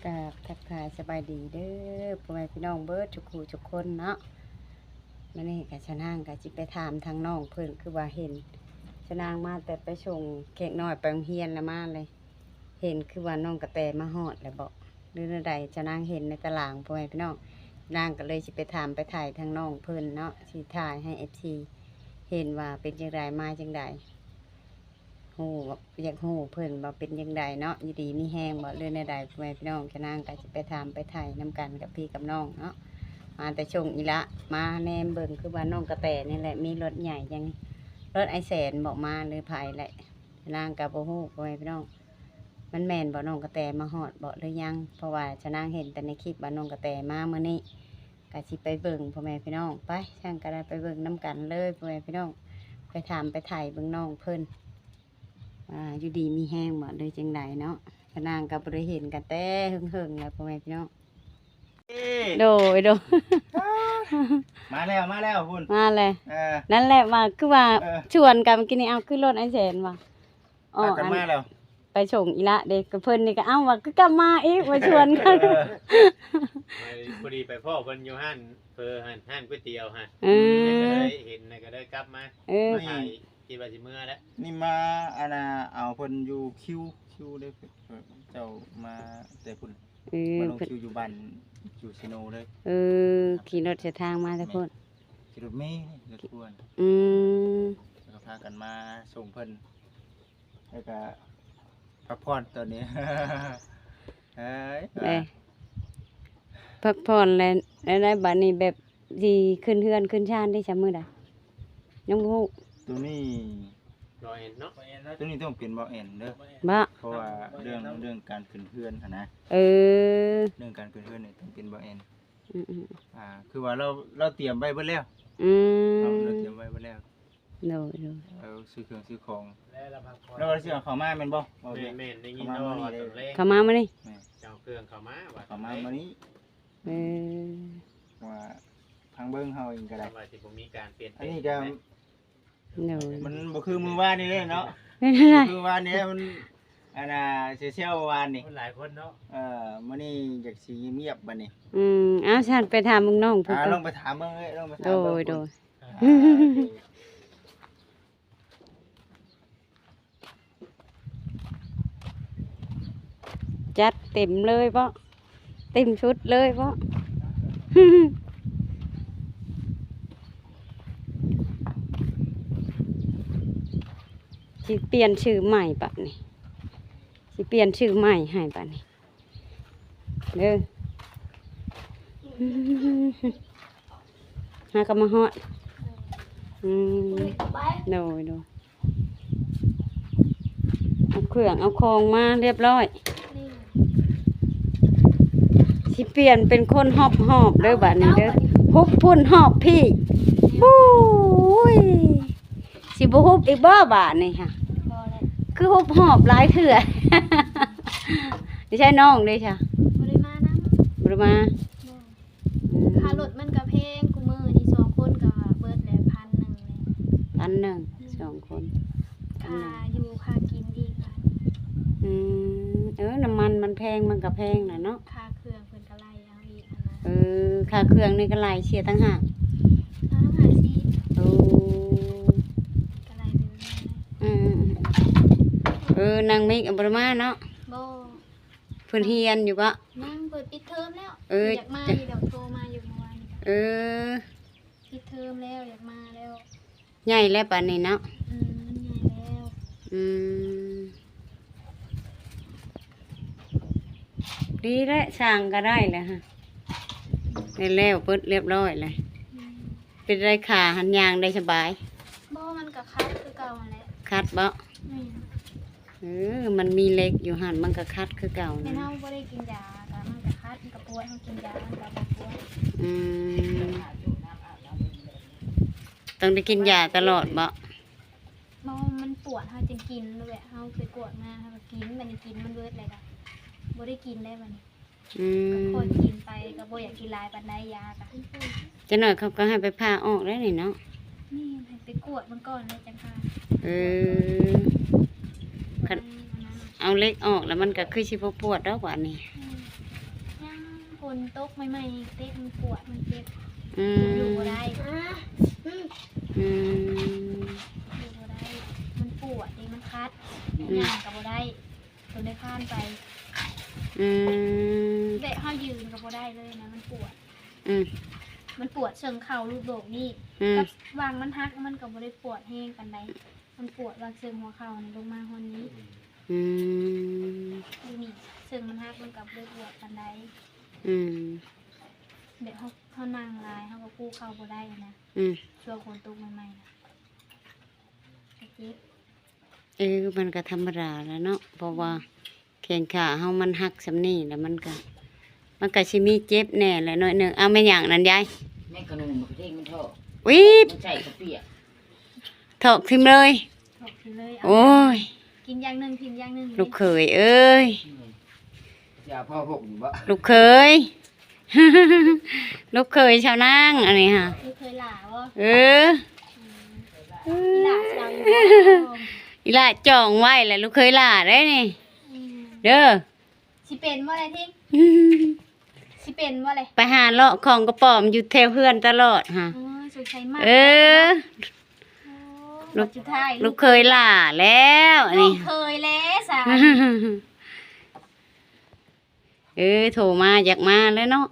กับทักทายสบายดีเด้อพ่อแม่พี่น้องเบิร์ดทุกคู่ทุกคนเนาะมื่อนี้กับชะนางกับจิไปถามทางน้องเพิ่นคือว่าเห็นชะนางมาแต่ไปส่งเค้กน้อยไปโรงเรียนแล้วมาเลย เห็นคือว่าน้องกระแตมาฮอดแล้วบอกหรือใดชะนางเห็นในตารางพ่อแม่พี่น้องนางก็เลยจิไปถามไปถ่ายทางน้องเพิ่นเนาะสิถ่ายให้FCเห็นว่าเป็นจังไดมาจังไดฮู้อยากฮู้เพิ่นว่าเป็นจังไดเนาะอยู่ดีมีแฮงบ่เรื่องใดพ่อแม่พี่น้องชะนางก็สิไปถามไปถ่ายนํกันกับพี่กับน้องเนาะมาแต่ชงอีละมาแนมเบิ่งคือว่าน้องกระแตนี่แหละมีรถใหญ่จังรถไอแสนบอกมาหรือไผแหละชะนางก็บ่ฮู้พ่อแม่พี่น้องมันแม่นบ่น้องกระแตมาฮอดบ่หรือยังเพราะว่าชะนางเห็นแต่ในคลิปว่าน้องกระแตมามื้อนี้ก็สิไปเบิ่งพ่อแม่พี่น้องไปช่างก็ได้ไปเบิ่งนํกันเลยพ่อแม่พี่น้องไปถามไปถ่ายเบิ่งน้องเพิ่นอยู่ดีมีแห้งบ่เลยจังไดเนาะชะนางก็บ่ได้เห็นกันแต่หึงๆแล้วพ่อแม่พี่น้องโดยมาแล้วคุณ มาเลยนั่นแหละว่าคือว่าชวนกันกินนี่เอาขึ้นรถไอ้แสนว่ะอ๋อ กันมาแล้ว ไปส่งอีละเด็กกับเพิ่นนี่ก็เอ้าว่าก็กลับมาอีกมาชวนกัน พอดีไปพ่อเพิ่นอยู่ห้านห้านก๋วยเตี๋ยวฮะ เออ เห็นก็ได้กลับมา เออ ถ่ายคิดว่าสิเมื่อแล้ว นี่มาอาณาเอาเพิ่นอยู่คิวเลยเจ้ามาแต่คุณ เออ มาลงคิวอยู่บ้านอยู่ซิโนเลย เออขี่รถเส้นทางมาแต่เพิ่น ขี่รถเมล์รถพ่วง อืม แล้วก็พากันมาส่งเพิ่นแล้วก็พักผ่อนตอนนี้ เฮ้ย เลยพักผ่อนแล้วได้บัดนี้แบบสิขึ้นเฮือนขึ้นชานได้ซะมื้อใดยังบ่ฮู้ ตัวนี้ รอเห็นเนาะ ตัวนี้ต้องเป็นบ่แอนเด้อ บ่ เพราะว่าเรื่องการขึ้นเฮือนหั่นนะ เออ เรื่องการขึ้นเฮือนนี่ต้องเป็นบ่แอน อืม คือว่าเราเตรียมไว้เบิดแล้ว อืม เราเตรียมไว้เบิดแล้ว โดย เอาซื้อเครื่องซื้อของ แล้วเราพักผ่อน แล้วก็ซื้อของมาแม่นบ่เอา แม่นได้ยินเนาะว่าตอนแรก เข้ามามื้อนี้ เจ้าเครื่องเข้ามาว่า ของมามานี้ เออ ว่าพังเบิ่งเฮาเองก็ได้ ว่าสิบ่มีการเปลี่ยนแป อั ล น ง นี้ก็ โดย มันบ่คือมื้อวานนี่เด้เนาะ เป็นอะไร คือวานนี้มันอันน่ะเชี่ยวๆวานนี่ คนหลายคนเนาะ มื้อนี้อยากสิเงียบบัดนี้ อ้าวฉันไปถามมึงน้องเพิ่น ล ก่อ อน งไปถามเบิ่งเอ้ยลองไปถาม โด เบิ่ง ยโดย จัดเต็มเลยปะเต็มชุดเลยปะ สิเปลี่ยนชื่อใหม่ปะนี่สิเปลี่ยนชื่อใหม่ให้ปะนี่เด้อ หากะมาฮอดโดยเอาเครื่องเอาของมาเรียบร้อยสิเปลี่ยนเป็นคนหอบเด้อบัดนี้เด้อฮุบพุ่นหอบพี่บู้ยสิบ่ฮุบอีกบ่บาดนี่ค่ะ คือฮุบหอบหลายเถื่อ ดิใช่น้องเด้ค่ะ บริมานะ บ่มา ค่ารถมันกระเพงกูมือนี่2คนก็เบิดแล้ว1,000เลย 1,000 2 คน ค่าอยู่ค่ากินอีกค่ะ น้ำมันมันแพงมันก็แพงน่ะเนาะ ค่าเครื่องเพิ่นก็ไล่เอาอีกอันนะ ค่าเครื่องนี่ก็หลายเสียตั้งหาก ค่าน้ำหาซี โอ้ ก็ไล่ไปเรื่อย นางเมฆอัปรมาเนาะ ๆบ่ เพิ่นเฮียนอยู่ปะ นั่งเปิดปิดเทอมแล้ว อยากมา จ้ะ อยู่เดี๋ยวโทรมาอยู่เมื่อวานนี้ ปิดเทอมแล้วอยากมาแล้ว ใหญ่แล้วปานนี้เนาะ มันใหญ่แล้ว ดีแล้วสร้างก็ได้แล้วฮะได้แล้วเปิดเรียบร้อยเลย เป็นไรขาหันยางได้สบาย บ่มันก็คัดคือเก่านั่นแหละ คัดบ่ มันมีเล็กอยู่หันมันก็คัดคือเก่า แม่ นะ เฮาบ่ได้กินยาก็มันก็คัดมันก็ปวดเฮากินยามันก็บ่ปวด ต้องได้กินยาตลอดบ่ มันปวดเฮาจึงกินเลยเฮาเคยปวดมาเฮาก็กินมันกินมันเบิดเลยก็บ่ได้กินได้บัดนี้ก็ค่อยกินไปก็บ่อยากกินหลายปานใดยาก็ จะหน่อยเขาก็ให้ไปผ่าออกได้นี่เนาะ นี่ให้ไปกวดมันก่อนเลยจังค่ะ คันเอาเล็กออกแล้วมันก็คือสิบ่ปวดดอกว่านี่ ก คนตกใหม่ๆเต้นมันปวดมันเจ็บ อื อยู่ ม บ่ได้ อืม อยู่บ่ได้ มันปวดดิมันคัดย่างกับบ่ได้จนได้ข้านไป อืม เด็กห้ายืนกับบ่ได้เลยนะมันปวด อืม มันปวดเชิงเข่ารูปโบกนี่ อืม กับวางมันหักมันก็บ่ได้ปวดแห้งปานใดมันปวดวางเชิงหัวเข่านี่ลงมาหอนนี้ อืม ดูนี่เชิงมันหักมันก็บ่ได้ปวดปานใด อืม เด็กเขานั่งลายเขาก็กู้เข้าบ่ได้นะ อืม ช่วงคนตกใหม่ๆนะเจ็บ มันก็ธรรมดาแล้วเนาะเพราะว่าแขนขาเฮามันหักสำนี่แล้วมันก็สิมีเจ็บแน่แหละหน่อยหนึงเอาแม่นหยังนั่นยาย แม่ขนมมันเท่งมันเถอะ วิบ มันใส่กระเปียก ถอกทิมเลย ถกทีเลยเอา โอ้ย กินอย่างหนึ่งพิมอย่างหนึ่ง ลูกเขยเอ้ย อย่าพ่อหกอยู่บ่ ลูกเขย ลูกเขยชาวนางอันนี้ค่ะ ลูกเคยหล่าวะ เออ หล่าเราอยู่บ่ อีหล่าจองไว้แหละลูกเคยหล่าได้นี่ อืม เด้อ สิเป็นว่าอะไรทิ้งสิเป็นว่าอะไร ไปหาเลาะของกระป๋อมอยู่แถวเพื่อนตลอดฮะ อ๋อสงสัยมาก เออ ลูกสุดท้าย ลูกเคยหล่าแล้วอัน ลู นี้ กเคยแล้วสา โทรมาอยากมาแล้วเนาะ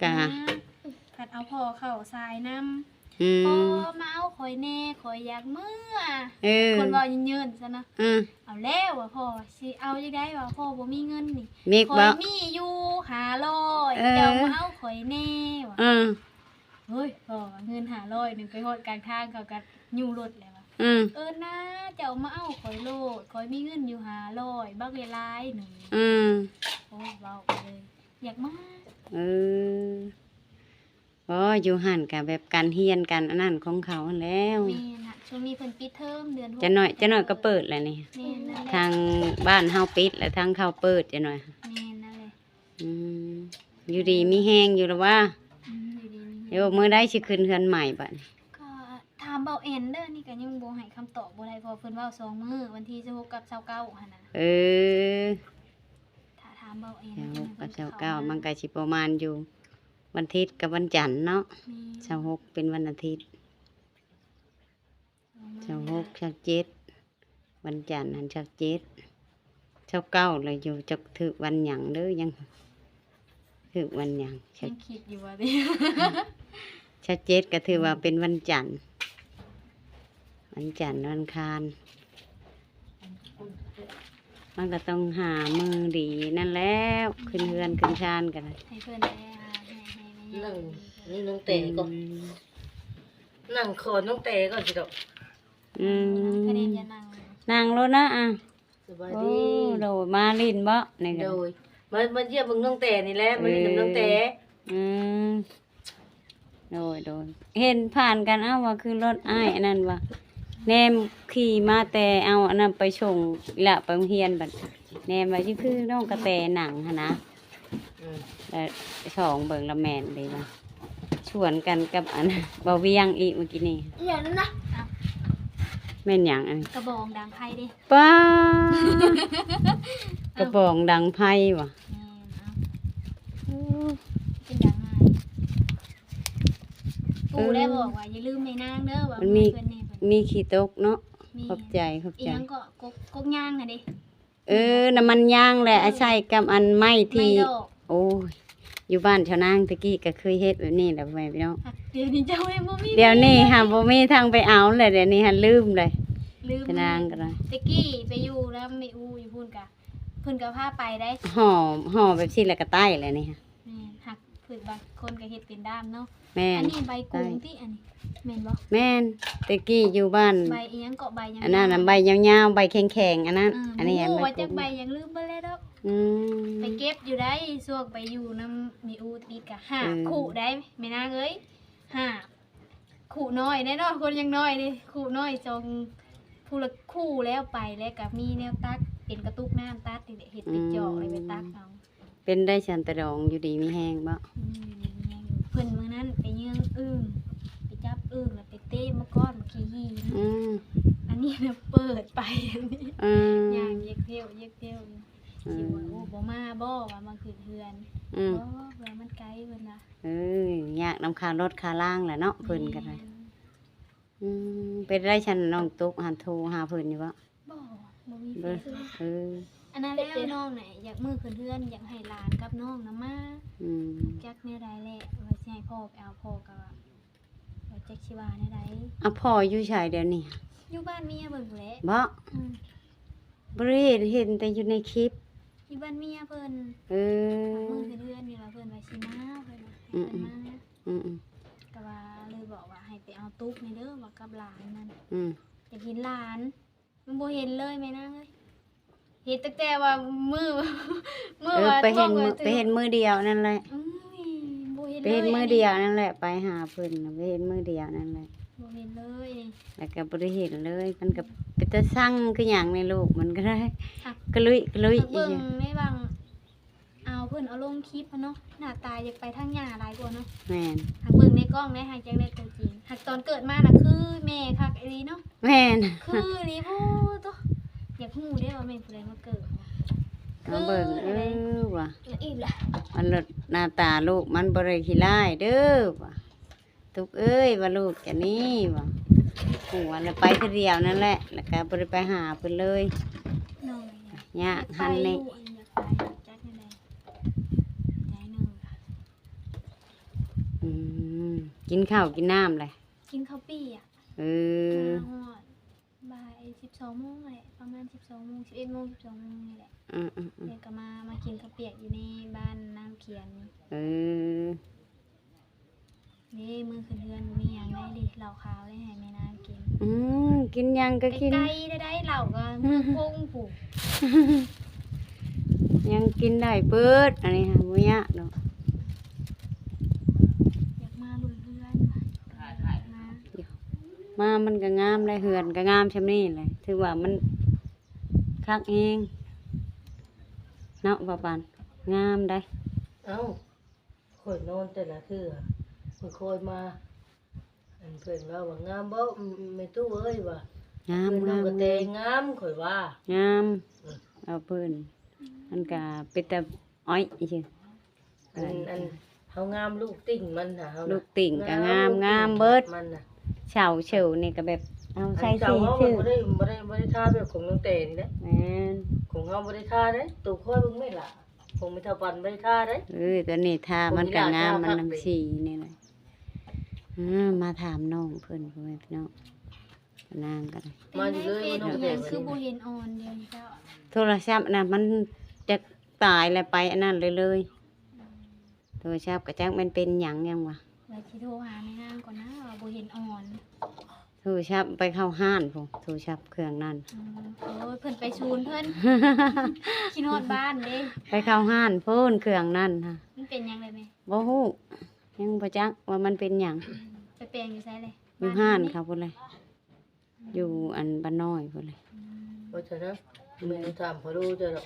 กะ ขัดเอาพอเข่าทรายน้ อื ำพอ ม มาเอาข่อยแน่ข่อยอยากเมื่อ เออ คนเว่ายืนๆซะนะ อืม เอาแล้วว่ะพ่อสิเอาจังได้ว่าพ่อบ่มีเงินนี่ มิก ข่อ บ่ ยมีอยู่500 เออ เจ้ามาเอาข่อยแน่ว่ะ อืม เฮ้ยพ่อเงิน500นึงไปฮอดกลางทางเขาก็ยู่รถแล้วว่ะ อืม นะเจ้ามาเอาข่อยโลดข่อยมีเงินอยู่500บักหลายๆหนึ่ง อืม โอ้ยเว้าไปเลย อยากมา เอออยู่หันกับแบบการเฮียนกันอันนั้นของเขาหั้นแล้ว แม่น่ะช่วงนี้เพิ่นปิดเทอมเดือน6 จะหน่อยก็เปิดแล้วนี่ แม่นั่นแหละ ทางบ้านเฮาปิดและทางเขาเปิดจะหน่อย แม่นั่นแหละ อืมอยู่ดีมีแห้งอยู่แล้วว่า อยู่ดีๆ เดี๋ยวมื้อได้สิขึ้นเฮือนใหม่บัดนี้ ก็ถามเบาเอ็นเด้อนี่ก็ยังบ่ให้คำตอบบ่ได้เพราะเพิ่นเว้า2มื้อวันที่16กับ29หั่นน่ะ เออ ถ้าถามเบาเอ็น เช้าหกกับเช้าเก้ามันก็สิประมาณอยู่ วันอาทิตย์กับวันจันทร์เนาะเช้าหกเป็นวันอาทิตย์เช้าหกเช้าเจ็ดวันจันทร์หันเช้าเจ็ดเช้าเก้าเลยอยู่จะถึกวันหยังเด้อยังถึกวันหยังเช้า ยังคิดอยู่ว่าดิ เช้าเจ็ดก็ถือว่าเป็นวันจันทร์วันจันทร์วันอังคารมันก็ต้องหามือดีนั่นแล้วขึ้นเฮือนขึ้นชานกันนะ ให้เพิ่นได้ให้แม่ นั่งนี่น้องเต๋ก็นั่งคอน้องเต๋ก็สิดอก อืม คะแนนจะนั่ง นั่งรถนะอ่ะ สบาย โอ้ ดี โดดมาลินบ่นี่ โด ก็ ยมาเยี่ยมเบิ่งน้องเต๋นี่แหละมาเล่นกับน้องเต๋ อืมโดยเห็นผ่านกันอ้าวว่าคือรถอ้ายอันนั้นว่าแนมขี่มาแต่เอาอันนั้นไปส่งละไปโรงเรียนบัดแนมว่าคือน้องกระแตหนังหั้นนะ อืม แล้วสองเบิ่งละแม่นเลยว่าชวนกันกับอัน บ่เวียงอีกเมื่อกี้นี่ อย่างนั้นนะ แม่นหยังอัน กระบองดังไพ่ดิ ป้ากระบองดังไพ่ว่ะ แม่นเอาเป็นดังไงปู่ได้บอกว่าอย่าลืมแม่นางเด้อว่าเพิ่นแน่เพิ่น มีขี้ตกเนาะ มี ขอบใจ อีหยังก็กกย่างน่ะดิ น้ำมันย่างแหละใช่กับอันไม้ ไม่ ที่ ดอก โอ้ยอยู่บ้านชาวนางตะกี้ก็เคยเฮ็ดแบบนี้แหละพ่อแม่พี่น้อง เดี๋ยวนี้เจ้าไม่บ่มี เดี๋ยวนี้หาบ่มีทางไปเอาเลยเดี๋ยวนี้หันลืมเลย ลืม ชาวนางก็ได้ ตะกี้ไปอยู่แล้วไม่อูอยู่พุ่นกะเพิ่นก็พาไปได้ ห่อแบบสิแล้วก็ใต้เลยนี่ค่ะ แม่นหักเพิ่นบางคนก็เฮ็ดเป็นด้ามเนาะ แม่ อั น นนี้ใบกุ้งที่อันนี้แม่นบ่ แม่นตะกี้อยู่บ้าน ใบอีหยังเกาะใบหยัง อันนั้นน่ะใบยาวๆใบแข็งๆอันนั้นอันนี้ บ่ ใบ ว่าจัก กุ้ง ใบหยังลืมไปแล้วดอก อืม ไปเก็บอยู่ได้ช่วงไปอยู่นำมีอูติดกะห้า อืม คู่ได้แม่นางเอ้ยห้าคู่น้อยแน่เนาะคนยังน้อยนี่คู่น้อยจงผู้ละคู่แล้วไปแล้วก็มีแนวตักเป็นกระตุกน้ำตัดนี่แหละเฮ็ดเป็นจอกเลยไปตักเอา เป็นได้ชันตะดองอยู่ดีมีแห้งบ่ เพิ่นมื้อนั้นไปเยื่องอึ้งไปจับอึ้งแล้วไปเตะมะก้อนมาขี้หีนะ อืม อันนี้นะเปิดไปอันนี้ อืม ย่างเย็กเที่ยว สิว่าโอ้บ่มาบ่ว่ามาขึ้นเฮือน อืม บ่ว่ามันไกลเพิ่นน่ะ เอ้ยยากนำค่ารถค่าล่างแหละเนาะเพิ่นก็ได้เป็นได้ฉันน้องตุ๊กหันโทรหาเพิ่นอยู่บ่ บ่บ่มี เบิ่ เพิ่ ง น เออ อันนั้นแล้วน้องน่ะอยากมือขึ้นเฮือนอยากให้หลานกับน้องน่ะมา อืม จักแนวใดแหละว่าสิให้พ่อไปเอาพ่อก็ว่าจักสิว่าแนวใด อ่ะพ่ออยู่ชายเดี๋ยวนี้ อยู่บ้านเมียเบิ่งพู้นแหละ บ่ อืม บ่ได้เห็นแต่อยู่ในคลิป อยู่บ้านเมียเพิ่น เออ มือขึ้นเฮือนนี่ว่าเพิ่นว่าสิมาเพิ่นน่ะให้เพิ่นมา อืม ก็ว่าเลยบอกว่าให้ไปเอาตุ๊กในเด้อว่ากับหลานนั่น อืม อยากเห็นหลาน มันบ่เห็นเลยแม่นางเอ้ยเห็นตั้งแต่ว่ามือ มือ เออ ว่า ไปเห็น ท้อง มือ ว่า ไปเห็นมือเดียวนั่นแหละ อุ้ยบ่เห็น ไป เลย เห็นมือเดียวนั่นแหละ ไปหาเพิ่นน่ะไปเห็นมือเดียวนั่นแหละ บ่เห็นเลยนี่ แล้วก็บ่ได้เห็นเลย มันก็เป็นตาสั่งคือหยังในลูกมันก็ได้ ค่ะ กระลุยกระลุย เบิ่งในบางเอาเพิ่นเอาลงคลิปอะเนาะหน้าตาอยากไปทางหญ้าหลายกว่าเนาะ แม่น หากเบิ่งในกล้องได้หากจังได้ตัวจริงหากตอนเกิดมาน่ะคือแม่คักอีหลีเนาะ แม่น คืออีหลีโอ้ตัวอยากฮู้ได้ว่าแม่ผู้ใดมาเกิด มาเบิ่งว่ะ แล้วอีกล่ะ มันเลิศหน้าตาลูกมันบ่ได้ขี้ร้ายเด้อว่ะทุกเอ้ยว่าลูกจะนี่ว่ะหัวแล้วไปคือเดียวนั่นแหละ แล้วก็บ่ได้ไปหาเพิ่นเลย น้อง ยากหันนี่ อยากไปจักแนวใดใจหนึงค่ะ อืมกินข้าวกินน้ำเลย กินข้าวปี้อ่ะ เออ มาฮอดบ่าย12 โมงแหละประมาณ12 โมง11 โมง12 โมงนี่แหละ อืม เดี๋ยวก็มากินข้าวเปียกอยู่ในบ้านน้ำเขียน เออ นี่มือขึ้นเฮือนมีหยังได้ดิเหล้าขาวได้ให้แม่นางกิน กินหยังก็กิน ไก่ได้เหล้าก็มือพงผูก ยังกินได้เปิดอันนี้ฮะบ่ยากดอก อยากมาเบิ่งเฮือนมา มันก็งามเลยเหือนก็งามชำนี้เลยถือว่ามันคักเองเนาะบ่ปานงามได้ เอ้าข่อยนอนแต่ละเทื่อเพิ่นคอยมาอันเพิ่นว่าว่างามบ่แม่ตู้เอ้ยว่าง าม เพิ่น งาม ก็แต่งามข่อยว่า งามเอาเพิ่นมันก็เป็นแต่อ้อยอีซื่อ อันเฮางามลูกติ่งมันน่ะเฮา ลู ลู กติ่งก็งามงามเบิด มันน่ะ เฉาเฉวนี่ก็แบบเอาใส่ อันเจ้า สี เฮา ชื่อ บ่ได้ทาแบบของน้องเตนี่เด้ แม่น ของเฮาบ่ได้ทาเด้ตู่ค่อยเบิ่งไม่ล่ะของไม่เท่าปันบ่ได้ทาเด้ ตัวนี้ทามันก็งามมัน ผมมีหลาย น้ำ ภาค สีนี่เลยมาถามน้องเพิ่นพ่อแม่พี่น้องนางก็ได้ มาอยู่เลย เป็น น้อง อี เต หยังคือบ่เห็นออนเดียวนี้เจ้า โทรศัพท์น่ะมันจะตายแล้วไปอันนั้นเลยโทรศัพท์ก็จักมันเป็นหยังยังวะ ว่าสิโทรหาแม่นางก่อนนะว่าบ่เห็นออน โทรศัพท์ไปเข้าห้านพุ่นโทรศัพท์เครื่องนั้น โอ้ยเพิ่นไปชูนเพิ่น คิดฮอดบ้านเด้ ไปเข้าห้านพุ่นเครื่องนั้นค่ะ มันเป็นหยังเลยแม่ บ่ฮู้ยังบ่จักว่ามันเป็นหยัง ไปแปลงอยู่ไสเลย อยู่ห้านเขาพุ่นเลย อยู่อันบ้านน้อยพุ่นเลย เพราะฉะนั้นแม่ถามพอรู้เด้อ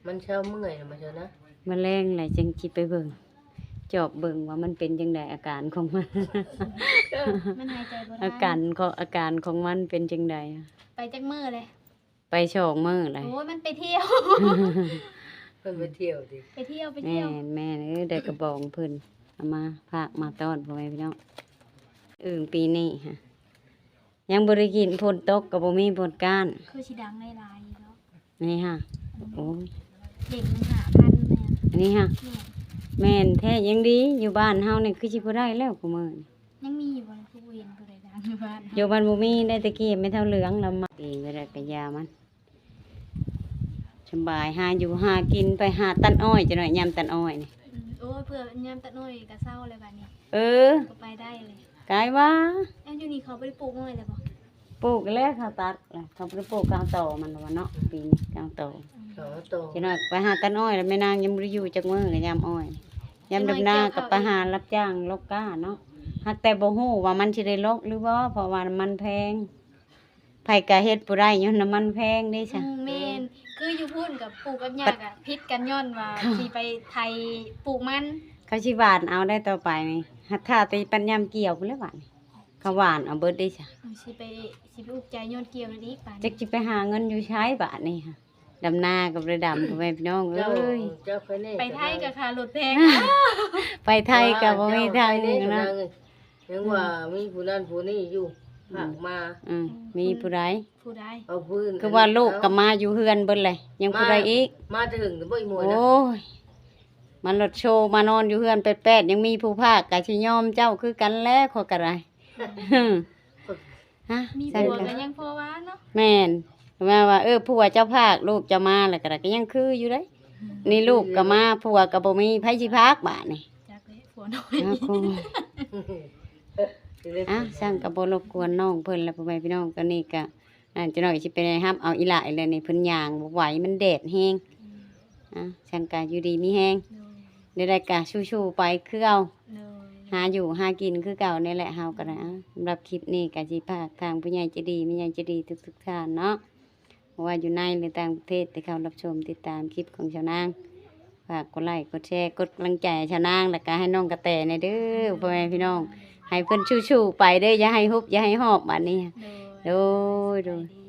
มันเช้าเมื่อยน่ะมาเถอะนะ มื้อแรงแหละจังสิไปเบิ่งจอบเบิ่งว่ามันเป็นจังไดอาการของมัน มันหายใจบ่ทัน อาการของมันเป็นจังไดอะ ไปจักมื้อเลย ไปโชองมื้อเลย โอ้ยมันไปเที่ยว เพิ่นไปเที่ยวดิ ไปเที่ยวไป แม่ เที่ยว แม่ได้กระบองเพิ่นเอามาฝากมาต้อนพ่อแม่พี่น้องปีนี้ฮะยังบ่ได้กินฝนตกก็บ่มีฝนก้าน คือสิดังหลายๆอยู่เนาะ นี่ฮะโอ้ย เด็กมัน5,000แม่ อันนี้ฮะ แม่ แม่นแท้ยังดีอยู่บ้านเฮานี่คือสิบ่ได้แล้วกูมื้อนี้ ยังมีอยู่บ่ล่ะผู้บ่เห็นผู้ใดดังอยู่บ้าน อยู่บ้านบ่มีได้แตะกี้ไม่เท่าเหลืองแล้วมาปีก็ได้กะยามันสบายหาอยู่หากินไปหาตันอ้อยจังหน่อยยามตันอ้อยนี่ โอ้ยเพื่อยามตะน้อยก็เศร้าเลยบัดนี้ เออ ก็ไปได้เลย กายว่า แล้วอยู่นี่เขาบ่ได้ปลูกน้อยเลยบ่ ปลูกแล้วเขาตัดแล้วเขาไปปลูกกลางโตมันว่าเนาะปีนี้กลางโต สองโต จังหน่อยไปหาตันอ้อยแล้วแม่นางยังบ่ได้อยู่จักมื้อเลยยามอ้อยยามดำนาก็ไปหารับจ้างลกก้าเนาะหักแต่บ่ฮู้ว่ามันสิได้ลกหรือบ่เพราะว่ามันแพงไผก็เฮ็ดบ่ได้ย้อนน้ำมันแพงเด้จ้ะ แม่นคืออยู่พุ่นกับปลูกกับยากอะพิษกันย้อนว่าสิไปไทยปลูกมัน เขาสิหวานเอาได้ต่อไปนี่หัดท่าไปปัญญามเกี่ยวพุ่นแล้วหวานเขาหวานเอาเบิดได้จ้ะ สิไปอุกใจย้อนเกี่ยวนั่นอีกป่าน จักสิไปหาเงินอยู่ใช้บาทนี่ค่ะ ดำนากับเรือดำพ่อแม่พี่น้อง เจ้า เอ้ย เจ้าเคยแน่ ไปไทยกับค่ารถแพง ไปไทยก็บ่มีทาง เจ้ นะ ยังว่ามีผู้นั้นผู้นี้อยู่ฝากมา มีผู้ใด ผู้ใด เอาพื้น คือว่าลูกก็มาอยู่เฮือนเบิดเลยยังผู้ใดอีก มาถึงบ่อีหมวย โอ้ นะ ยมันรถโชว์มานอนอยู่เฮือนแปดๆยังมีผู้ภาคก็สิยอมเจ้าคือกันแลขอกระไรฮะ มี ใช่ ผัว กัน ก็ยังพอว่าเนาะ แม่นแม่ว่าผัวเจ้าภาคลูกจะมาแล้วก็ได้ก็ยังคืออยู่เด้ยนี่ลูกก็มาผัวก็บ่มีไผสิพากบาดนี่ จักเลยผัวน้อย อ้าวคงสร้างก็บ่รบกวนน้องเพิ่นแล้วพ่อแม่พี่น้องก็นี่ก็จะน้อยสิไปรับเอาอีหลายเลยนี่เพิ่นย่างบ่ไหวมันแดดแฮงฉันก็อยู่ดีมีแฮงได้ก็ชูๆไปคือเอา เลย หาอยู่หากินคือเก่านี่แหละเฮาก็ได้สำหรับคลิปนี้ก็สิพากทางผู้ใหญ่ใจดีแม่ใหญ่ใจดีทุกๆท่านเนาะบ่ว่าอยู่ในหรือต่างประเทศที่เข้ารับชมติดตามคลิปของชาวนางฝากกดไลค์กดแชร์กดกำลังใจให้ชาวนางแล้วก็ให้น้องกระแตในเด้อพ่อแม่พี่น้องให้เพิ่นชูๆไปเด้ออย่าให้ฮุบอย่าให้หอบบัดนี้ เลย โดย ดี